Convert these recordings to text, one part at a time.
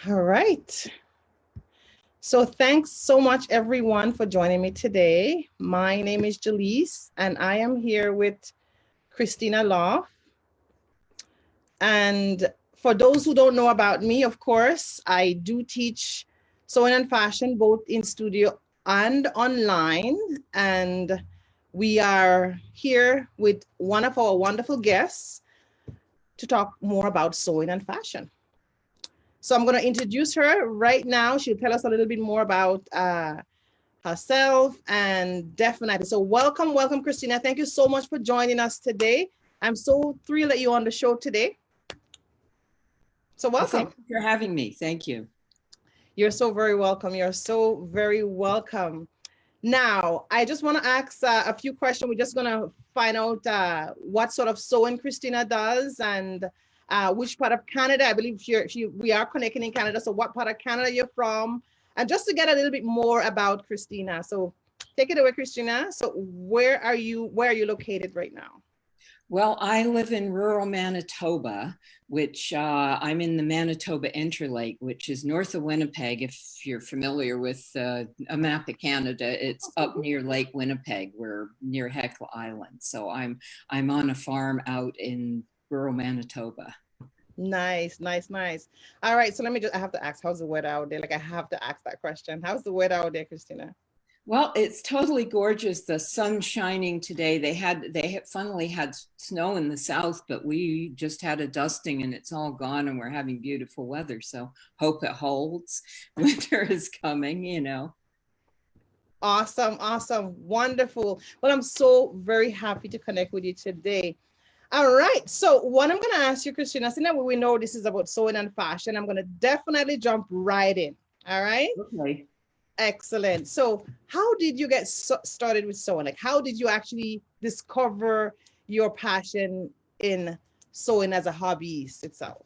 All right. So thanks so much, everyone, for joining me today. My name is Gellis, and I am here with Christina Law. And for those who don't know about me, of course, I do teach sewing and fashion both in studio and online. And we are here with one of our wonderful guests to talk more about sewing and fashion. So I'm going to introduce her right now. She'll tell us a little bit more about herself and definitely. So welcome, Christina. Thank you so much for joining us today. I'm so thrilled that you're on the show today. So welcome. Well, thank you for having me. Thank you. You're so very welcome. You're so very welcome. Now, I just want to ask a few questions. We're just going to find out what sort of sewing Christina does and which part of Canada. I believe we are connecting in Canada. So what part of Canada you're from? And just to get a little bit more about Christina. So take it away, Christina. So where are you located right now? Well, I live in rural Manitoba, which I'm in the Manitoba Interlake, which is north of Winnipeg. If you're familiar with a map of Canada, it's up near Lake Winnipeg. We're near Hecla Island. So I'm on a farm out in rural Manitoba. Nice. All right, so I have to ask, how's the weather out there? Like I have to ask that question. How's the weather out there, Christina? Well, it's totally gorgeous. The sun's shining today. They finally had snow in the south, but we just had a dusting and it's all gone and we're having beautiful weather. So hope it holds. Winter is coming, you know. Awesome. Wonderful. Well, I'm so very happy to connect with you today. All right. So what I'm going to ask you, Christina, since we know this is about sewing and fashion, I'm going to definitely jump right in. All right. Okay. Excellent. So how did you get started with sewing? Like, how did you actually discover your passion in sewing as a hobby itself?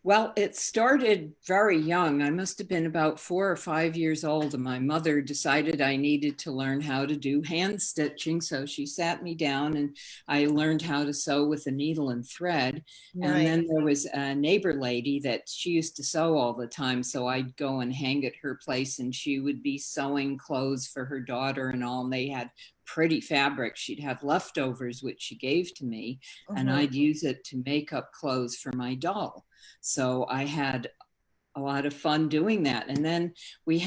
Well, it started very young. I must have been about 4 or 5 years old, and my mother decided I needed to learn how to do hand stitching. So she sat me down and I learned how to sew with a needle and thread. Nice. And then there was a neighbor lady that she used to sew all the time. So I'd go and hang at her place and she would be sewing clothes for her daughter and all. And they had pretty fabric. She'd have leftovers, which she gave to me, and I'd use it to make up clothes for my doll. So I had a lot of fun doing that. And then we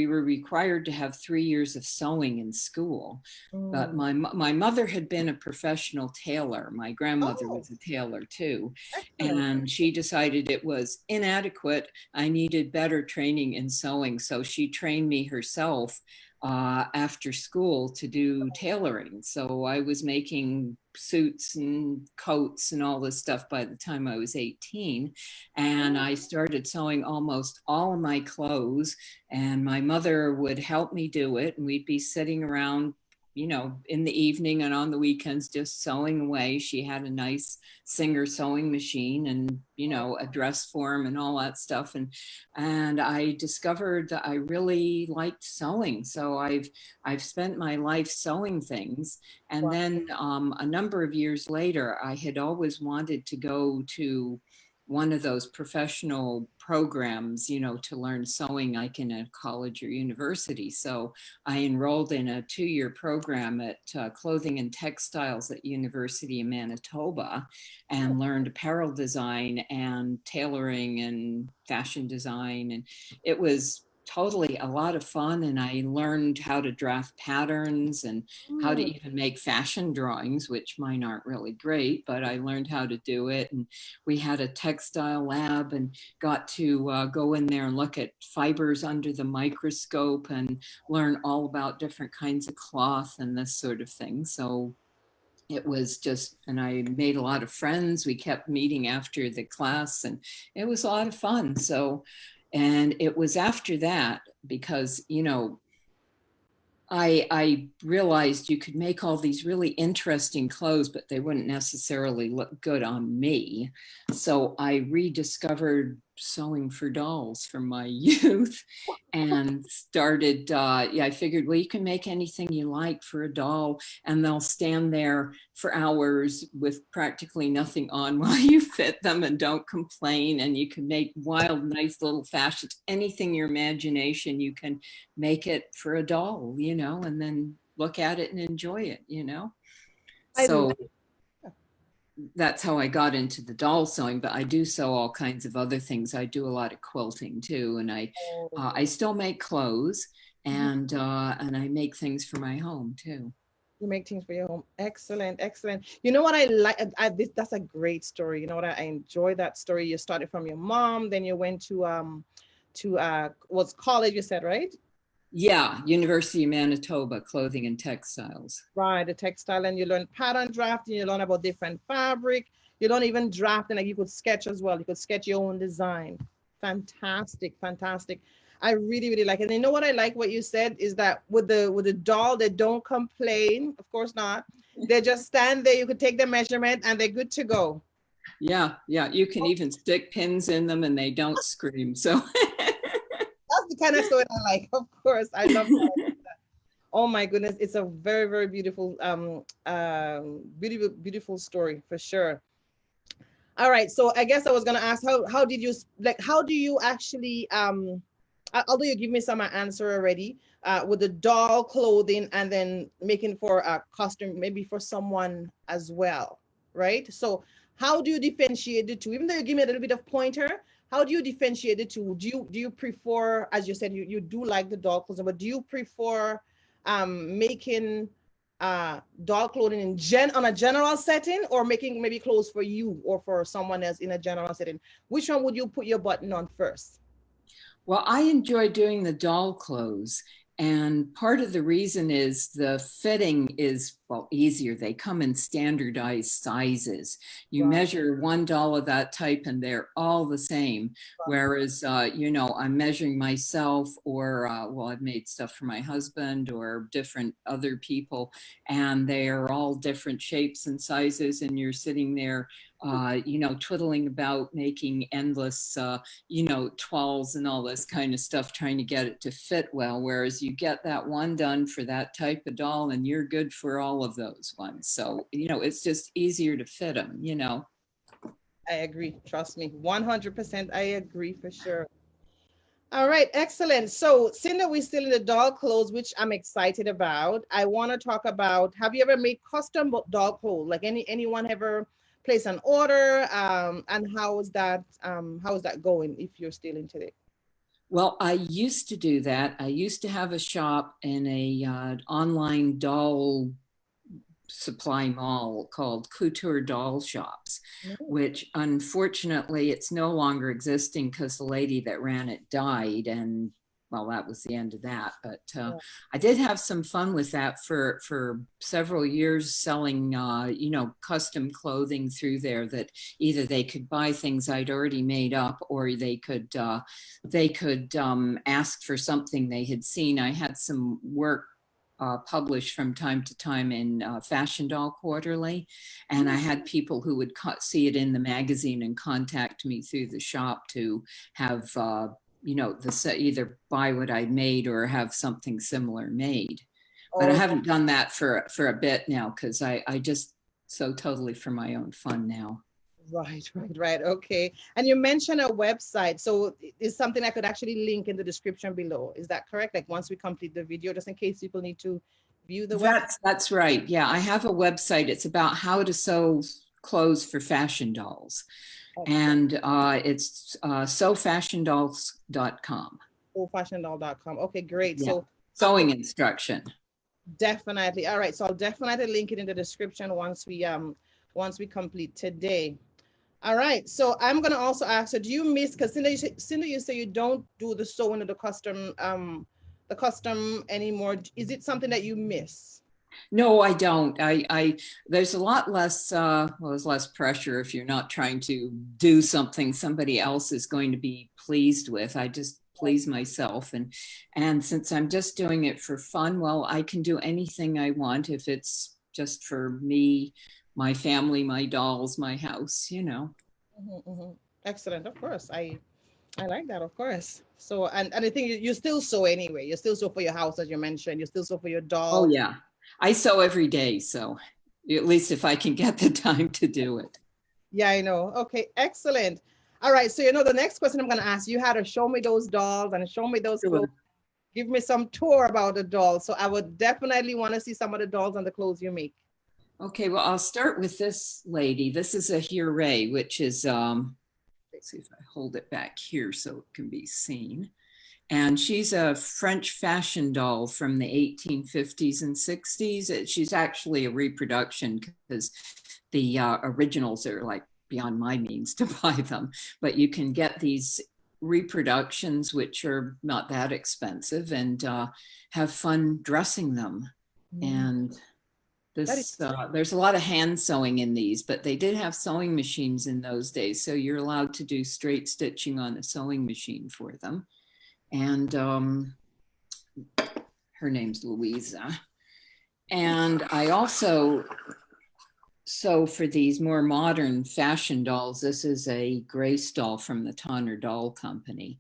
were required to have 3 years of sewing in school. But my mother had been a professional tailor. My grandmother was a tailor too. And she decided it was inadequate. I needed better training in sewing. So she trained me herself after school to do tailoring. So I was making suits and coats and all this stuff by the time I was 18. And I started sewing almost all of my clothes, and my mother would help me do it. And we'd be sitting around, you know, in the evening and on the weekends, just sewing away. She had a nice Singer sewing machine and, you know, a dress form and all that stuff. And I discovered that I really liked sewing. So I've spent my life sewing things. And then a number of years later, I had always wanted to go to one of those professional programs, you know, to learn sewing, like in a college or university. So I enrolled in a 2-year program at Clothing and Textiles at University of Manitoba and learned apparel design and tailoring and fashion design. And it was totally a lot of fun, and I learned how to draft patterns and how to even make fashion drawings, which mine aren't really great, but I learned how to do it. And we had a textile lab and got to go in there and look at fibers under the microscope and learn all about different kinds of cloth and this sort of thing. So it was just, and I made a lot of friends. We kept meeting after the class and it was a lot of fun. So, and it was after that, because, you know, I realized you could make all these really interesting clothes, but they wouldn't necessarily look good on me. So I rediscovered sewing for dolls from my youth and started, yeah, I figured, well, you can make anything you like for a doll and they'll stand there for hours with practically nothing on while you fit them and don't complain. And you can make wild, nice little fashions, anything your imagination, you can make it for a doll, you know, and then look at it and enjoy it, you know? I So that's how I got into the doll sewing, but I do sew all kinds of other things. I do a lot of quilting too, and I still make clothes, and I make things for my home too. You make things for your home. Excellent, excellent. You know what I like? That's a great story. You know what I enjoy that story. You started from your mom, then you went to was college. You said, right? Yeah, University of Manitoba, clothing and textiles. Right, the textile, and you learn pattern drafting. You learn about different fabric. You learn even drafting. Like you could sketch as well. You could sketch your own design. Fantastic, fantastic. I really, really like it. And you know what I like what you said is that with the doll, they don't complain. Of course not. They just stand there. You could take the measurement and they're good to go. Yeah, yeah. You can even stick pins in them and they don't scream. So That's the kind of story I like. Of course, I love that. Oh my goodness, it's a very, very beautiful, beautiful story for sure. All right, so I guess I was gonna ask how did you like how do you actually although you give me some answer already with the doll clothing and then making for a costume maybe for someone as well, right? So how do you differentiate the two? Even though you give me a little bit of pointer, how do you differentiate the two? Do you prefer, as you said, you do like the doll clothing, but do you prefer making doll clothing on a general setting, or making maybe clothes for you or for someone else in a general setting? Which one would you put your button on first? well, I enjoy doing the doll clothes. And part of the reason is the fitting is, well, easier. They come in standardized sizes. You Right. measure one doll of that type and they're all the same. Whereas, you know, I'm measuring myself or, well, I've made stuff for my husband or different other people, and they are all different shapes and sizes. And you're sitting there, you know, twiddling about, making endless, you know, twirls and all this kind of stuff, trying to get it to fit well. Whereas you get that one done for that type of doll and you're good for all of those ones. So, you know, it's just easier to fit them, you know. I agree. Trust me. 100% I agree for sure. All right, excellent. So, seeing that we're still in the doll clothes, which I'm excited about, I want to talk about, have you ever made custom doll clothes? Like anyone ever place an order? And how is that going if you're still into it? Well, I used to do that. I used to have a shop in a online doll supply mall called Couture Doll Shops, which unfortunately it's no longer existing because the lady that ran it died, and well, that was the end of that. But I did have some fun with that for several years, selling you know, custom clothing through there that either they could buy things I'd already made up, or they could ask for something they had seen. I had some work published from time to time in Fashion Doll Quarterly. And I had people who would see it in the magazine and contact me through the shop to have, you know, either buy what I made or have something similar made. But I haven't done that for a bit now because I just sew totally for my own fun now. Right. Okay. And you mentioned a website. So it's something I could actually link in the description below. Is that correct? Like once we complete the video, just in case people need to view the website? That's right. Yeah, I have a website. It's about how to sew clothes for fashion dolls. And it's sewfashiondolls.com. Sewfashiondoll.com. Okay, great. Yeah. So sewing instruction. Definitely. All right. So I'll definitely link it in the description once we complete today. All right. So I'm gonna also ask, so do you miss, because Cindy, you say you don't do the sewing of the custom anymore. Is it something that you miss? No, I don't. There's a lot less, well, there's less pressure if you're not trying to do something somebody else is going to be pleased with. I just please myself. And since I'm just doing it for fun, well, I can do anything I want if it's just for me, my family, my dolls, my house, you know. Excellent. Of course. I like that, of course. So, and I think you still sew anyway. You still sew for your house, as you mentioned. You still sew for your Oh dolls. yeah, I sew every day, so at least if I can get the time to do it. Yeah, I know. Okay, excellent. All right. So, the next question I'm going to ask you how to show me those dolls and show me those clothes. Sure. Give me some tour about the dolls. So, I would definitely want to see some of the dolls and the clothes you make. Okay, well, I'll start with this lady. This is a Hure, which is, let's see if I hold it back here so it can be seen. And she's a French fashion doll from the 1850s and 60s. She's actually a reproduction because the originals are like beyond my means to buy them. But you can get these reproductions, which are not that expensive, and have fun dressing them. And there's a lot of hand sewing in these, but they did have sewing machines in those days. So you're allowed to do straight stitching on a sewing machine for them. And her name's Louisa. And I also sew for these more modern fashion dolls. This is a Grace doll from the Tonner Doll Company.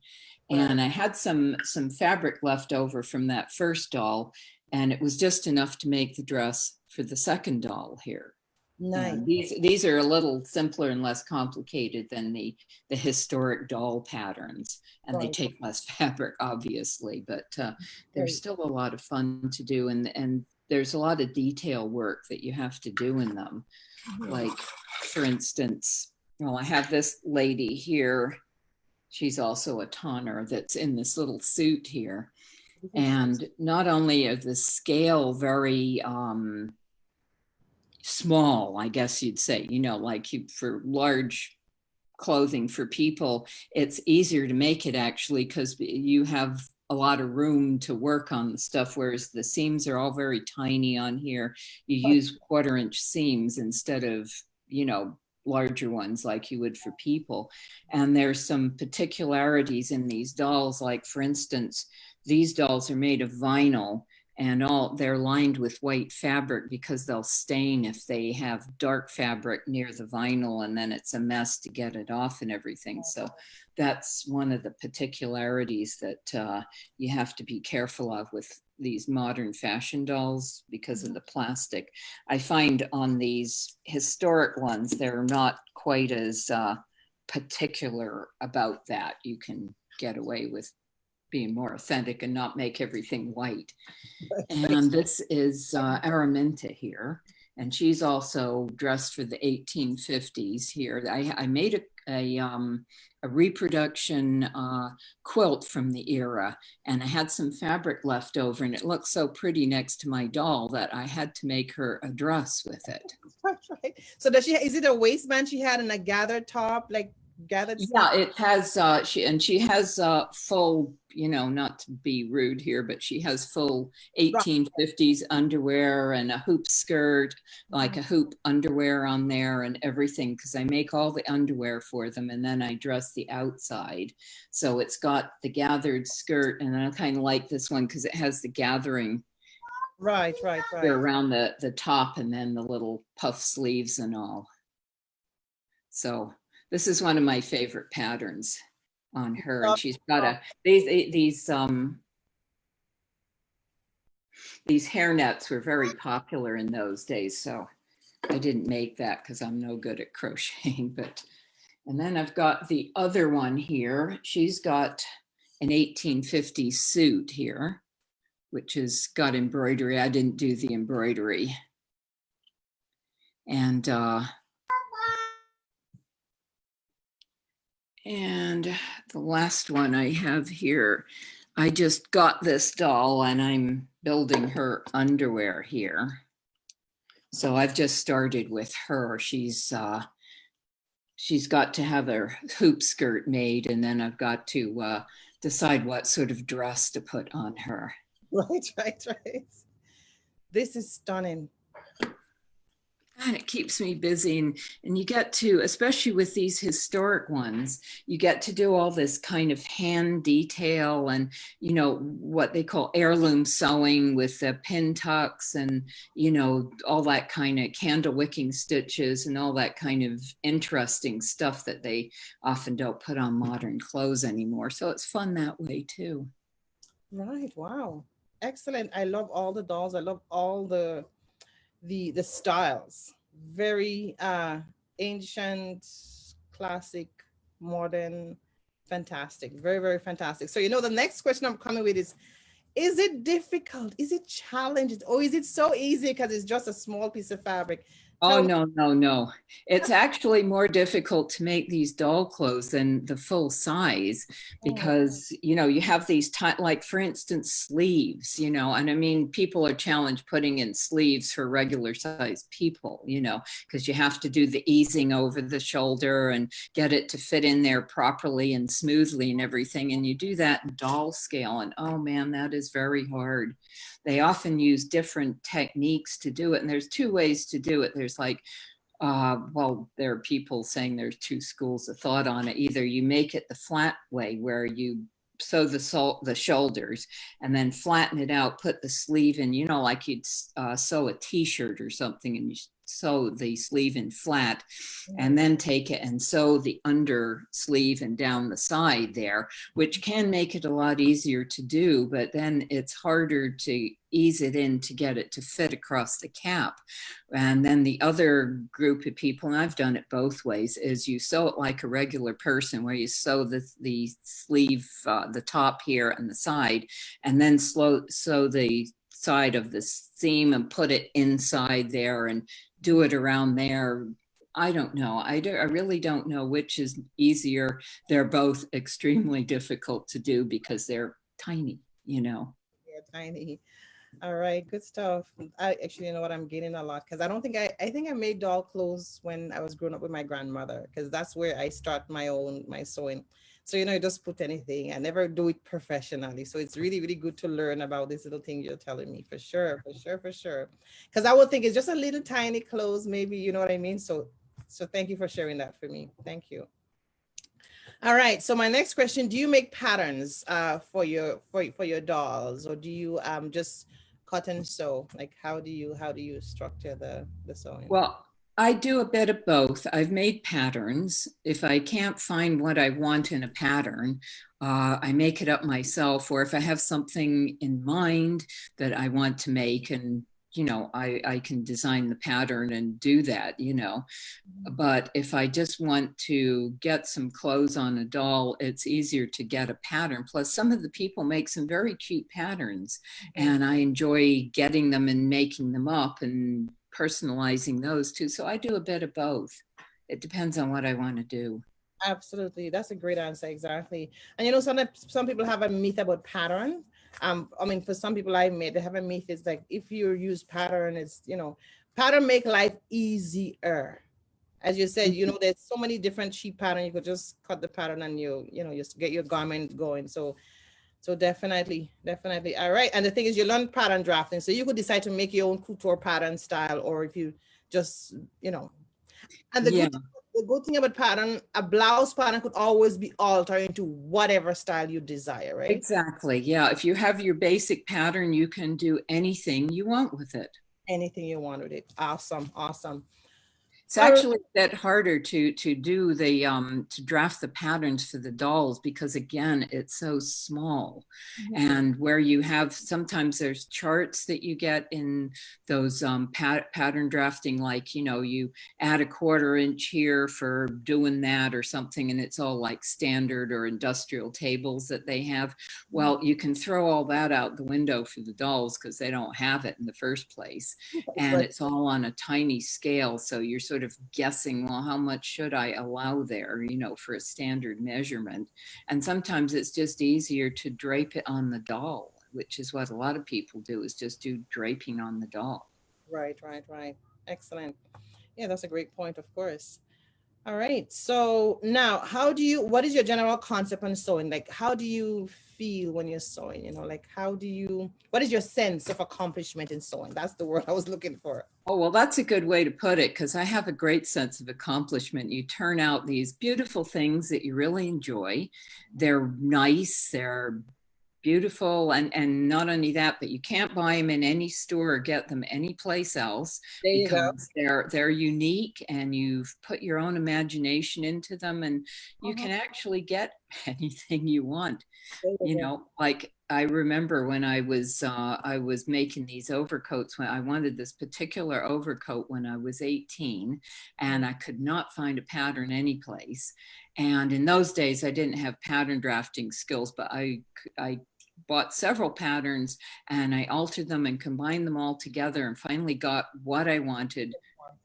And I had some fabric left over from that first doll, and it was just enough to make the dress for the second doll here. Nice. These are a little simpler and less complicated than the historic doll patterns, and they take less fabric, obviously, but there's still a lot of fun to do, and there's a lot of detail work that you have to do in them. Like, for instance, well, I have this lady here. She's also a tonner that's in this little suit here. And not only are the scale very small, I guess you'd say, like for large clothing for people, it's easier to make it actually because you have a lot of room to work on the stuff, whereas the seams are all very tiny on here. You use 1/4-inch seams instead of, larger ones like you would for people. And there's some particularities in these dolls, like for instance, these dolls are made of vinyl, and they're lined with white fabric because they'll stain if they have dark fabric near the vinyl, and then it's a mess to get it off and everything. So that's one of the particularities that you have to be careful of with these modern fashion dolls because of the plastic. I find on these historic ones, they're not quite as particular about that. You can get away with being more authentic and not make everything white. And this is Araminta here, and she's also dressed for the 1850s here. I made a reproduction quilt from the era, and I had some fabric left over, and it looked so pretty next to my doll that I had to make her a dress with it. Right. So is it a waistband she had and a gathered top, like gathered? Yeah, it has she has full, not to be rude here, but she has full 1850s underwear and a hoop skirt, like a hoop underwear on there and everything, because I make all the underwear for them and then I dress the outside. So it's got the gathered skirt, and I kind of like this one because it has the gathering right around the top, and then the little puff sleeves and all. So this is one of my favorite patterns on her, and she's got these hairnets were very popular in those days. So I didn't make that because I'm no good at crocheting. And then I've got the other one here. She's got an 1850s suit here, which has got embroidery. I didn't do the embroidery, and the last one I have here, I just got this doll and I'm building her underwear here. So I've just started with her. She's got to have her hoop skirt made, and then I've got to decide what sort of dress to put on her. Right. This is stunning. And it keeps me busy, and you get to, especially with these historic ones, you get to do all this kind of hand detail and, what they call heirloom sewing with the pin tucks and, all that kind of candle wicking stitches and all that kind of interesting stuff that they often don't put on modern clothes anymore. So it's fun that way too. Right. Wow. Excellent. I love all the dolls. I love all the styles. Very ancient, classic, modern, fantastic. Very, very fantastic. So the next question I'm coming with is it difficult? Is it challenging? Or is it so easy because it's just a small piece of fabric? Oh, Tell me. no, no, no. It's actually more difficult to make these doll clothes than the full size Oh, because, you have these, like, for instance, sleeves, and I mean, people are challenged putting in sleeves for regular size people, because you have to do the easing over the shoulder and get it to fit in there properly and smoothly and everything. And you do that in doll scale. And oh man, that is very hard. They often use different techniques to do it. And there's two ways to do it. There's like, well, there are people saying there's two schools of thought on it. Either you make it the flat way where you sew the shoulders and then flatten it out, put the sleeve in, like you'd sew a t-shirt or something, and you sew the sleeve in flat and then take it and sew the under sleeve and down the side there, which can make it a lot easier to do, but then it's harder to ease it in to get it to fit across the cap. And then the other group of people, and I've done it both ways, is you sew it like a regular person where you sew the sleeve, the top here and the side, and then sew the side of the seam and put it inside there and do it around there. I don't know. I really don't know which is easier. They're both extremely difficult to do because they're tiny. yeah, tiny. All right, good stuff. I actually, you know what, I'm gaining a lot because I don't think I think I made doll clothes when I was growing up with my grandmother because that's where I start my sewing. So you just put anything. I never do it professionally. So it's really, really good to learn about this little thing you're telling me for sure, for sure, for sure. Because I would think it's just a little tiny clothes, maybe, you know what I mean? So thank you for sharing that for me. Thank you. All right. So my next question: do you make patterns for your dolls, or do you just cut and sew? Like how do you structure the sewing? Well, I do a bit of both. I've made patterns. If I can't find what I want in a pattern, I make it up myself. Or if I have something in mind that I want to make, and I can design the pattern and do that. But if I just want to get some clothes on a doll, it's easier to get a pattern. Plus, some of the people make some very cute patterns, Mhm. and I enjoy getting them and making them up and personalizing those too. So I do a bit of both. It depends on what I want to do. Absolutely. That's a great answer. Exactly. And some people have a myth about pattern. I mean, for some people I met, they have a myth. It's like if you use pattern, pattern make life easier. As you said, there's so many different cheap pattern. You could just cut the pattern and just get your garment going. So definitely, definitely. All right. And the thing is, you learn pattern drafting. So you could decide to make your own couture pattern style, or if you just, and Yeah, the good thing about pattern, a blouse pattern could always be altered into whatever style you desire, right? exactly. Yeah. If you have your basic pattern, you can do anything you want with it. Anything you want with it. Awesome. Awesome. It's All right. actually a bit harder to do the to draft the patterns for the dolls because again it's so small, and where you have sometimes there's charts that you get in those pattern drafting, like you add a 1/4 inch here for doing that or something, and it's all like standard or industrial tables that they have. Well, you can throw all that out the window for the dolls because they don't have it in the first place, and Right. it's all on a tiny scale. So you're sort of guessing, well, how much should I allow there, for a standard measurement? And sometimes it's just easier to drape it on the doll, which is what a lot of people do, is just do draping on the doll. Right. Right. Right. Excellent. Yeah, that's a great point, of course. All right. So now, what is your general concept on sewing? Like, how do you feel when you're sewing? Like, what is your sense of accomplishment in sewing? That's the word I was looking for. Oh, well, that's a good way to put it because I have a great sense of accomplishment. You turn out these beautiful things that you really enjoy. They're nice, they're beautiful, and not only that, but you can't buy them in any store or get them anyplace else There you go. because they're unique and you've put your own imagination into them, and you Uh-huh. can actually get anything you want. There you go. Like I remember when I was making these overcoats when I wanted this particular overcoat when I was 18, and I could not find a pattern anyplace. And in those days, I didn't have pattern drafting skills, but I bought several patterns and I altered them and combined them all together and finally got what I wanted.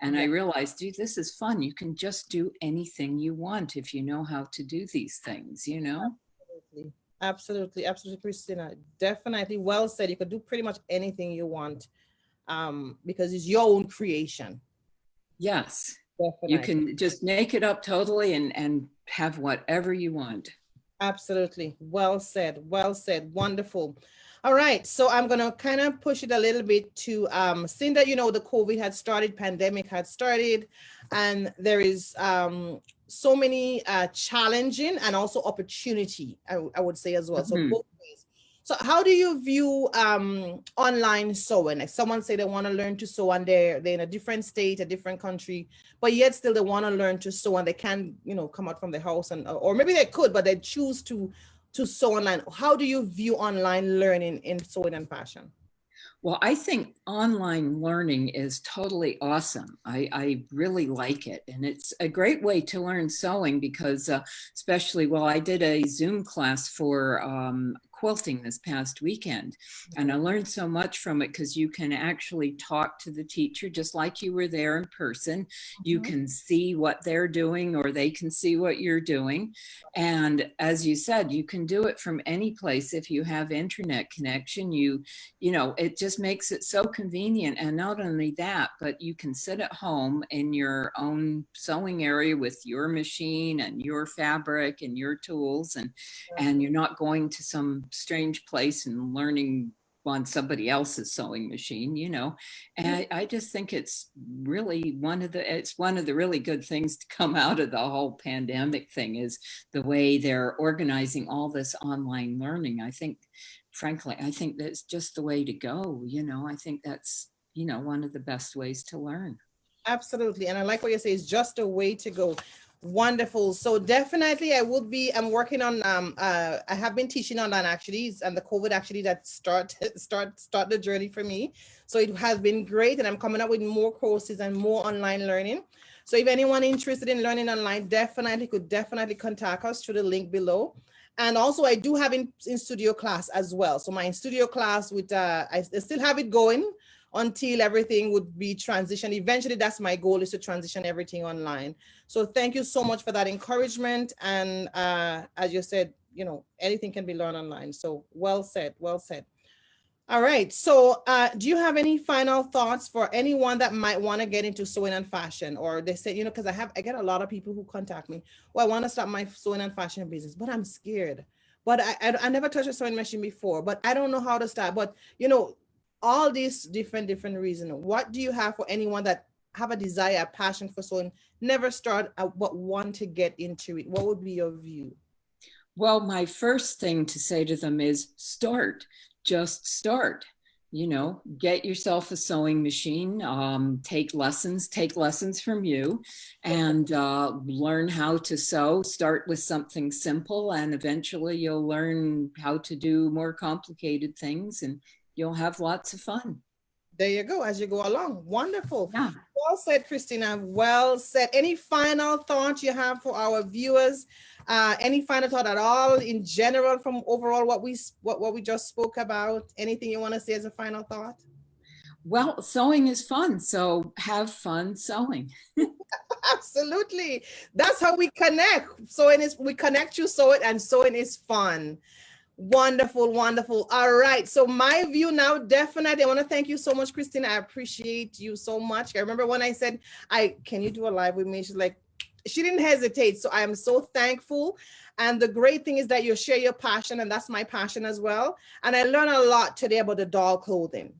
And I Yeah. realized, dude, this is fun. You can just do anything you want if you know how to do these things, you know? Absolutely. Absolutely. Absolutely, Christina. Definitely. Well said. You could do pretty much anything you want, because it's your own creation. Yes. You Definitely. can just make it up totally and have whatever you want. Absolutely. Well said. Well said. Wonderful. All right. So I'm gonna kind of push it a little bit to seeing that the COVID had started, pandemic had started, and there is so many challenging and also opportunity, I would say as well. So Mhm. both ways. So how do you view online sewing? Like someone say they want to learn to sew and they're in a different state, a different country, but yet still they want to learn to sew and they can't come out from the house, and or maybe they could but they choose to sew online. How do you view online learning in sewing and fashion? Well, I think online learning is totally awesome. I really like it. And it's a great way to learn sewing because, especially, well, I did a Zoom class for quilting this past weekend. And I learned so much from it because you can actually talk to the teacher just like you were there in person. You Mhm. can see what they're doing or they can see what you're doing. And as you said, you can do it from any place if you have internet connection. It just makes it so convenient. And not only that, but you can sit at home in your own sewing area with your machine and your fabric and your tools, and you're not going to some strange place and learning on somebody else's sewing machine. And I just think it's one of the really good things to come out of the whole pandemic thing is the way they're organizing all this online learning. Frankly, I think that's just the way to go. I think that's one of the best ways to learn. Absolutely. And I like what you say, it's just a way to go. Wonderful. So definitely I'm working on I have been teaching online actually, and the COVID actually that start the journey for me. So it has been great and I'm coming up with more courses and more online learning. So if anyone interested in learning online, definitely contact us through the link below. And also I do have in studio class as well. So my in studio class with I still have it going until everything would be transitioned. Eventually, that's my goal, is to transition everything online. So thank you so much for that encouragement. And as you said, anything can be learned online. So well said, well said. All right. So do you have any final thoughts for anyone that might want to get into sewing and fashion? Or they say, because I get a lot of people who contact me, well, I want to start my sewing and fashion business, but I'm scared. But I never touched a sewing machine before, but I don't know how to start. But all these different reasons. What do you have for anyone that have a desire, a passion for sewing, never start, but want to get into it? What would be your view? Well, my first thing to say to them is start, just start. Get yourself a sewing machine, take lessons from you, and learn how to sew. Start with something simple, and eventually you'll learn how to do more complicated things, and you'll have lots of fun. There you go, as you go along. Wonderful. Yeah. Well said, Christina. Well said. Any final thoughts you have for our viewers? Any final thought at all in general from overall what we just spoke about? Anything you want to say as a final thought? Well, sewing is fun, so have fun sewing. Absolutely. That's how we connect. Sewing is we connect you, sew it, and sewing is fun. Wonderful, wonderful. All right. So my view now, definitely, I want to thank you so much, Christina. I appreciate you so much. I remember when I said, can you do a live with me? She's like, she didn't hesitate. So I am so thankful. And the great thing is that you share your passion, and that's my passion as well. And I learned a lot today about the doll clothing.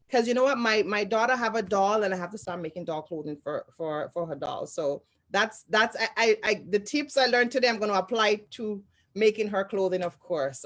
Because you know what, my daughter have a doll, and I have to start making doll clothing for her doll. So that's the tips I learned today, I'm going to apply to making her clothing, of course.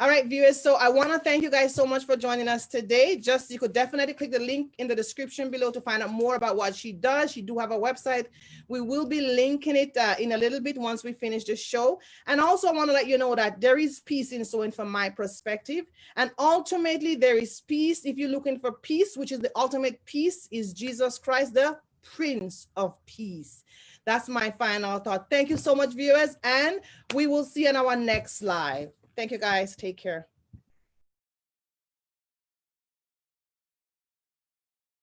All right, viewers. So I want to thank you guys so much for joining us today. Just, you could definitely click the link in the description below to find out more about what she does. She do have a website. We will be linking it in a little bit once we finish the show. And also I want to let you know that there is peace in sewing from my perspective. And ultimately there is peace. If you're looking for peace, which is the ultimate peace, is Jesus Christ, the Prince of Peace. That's my final thought. Thank you so much, viewers, and we will see you in our next live. Thank you, guys. Take care.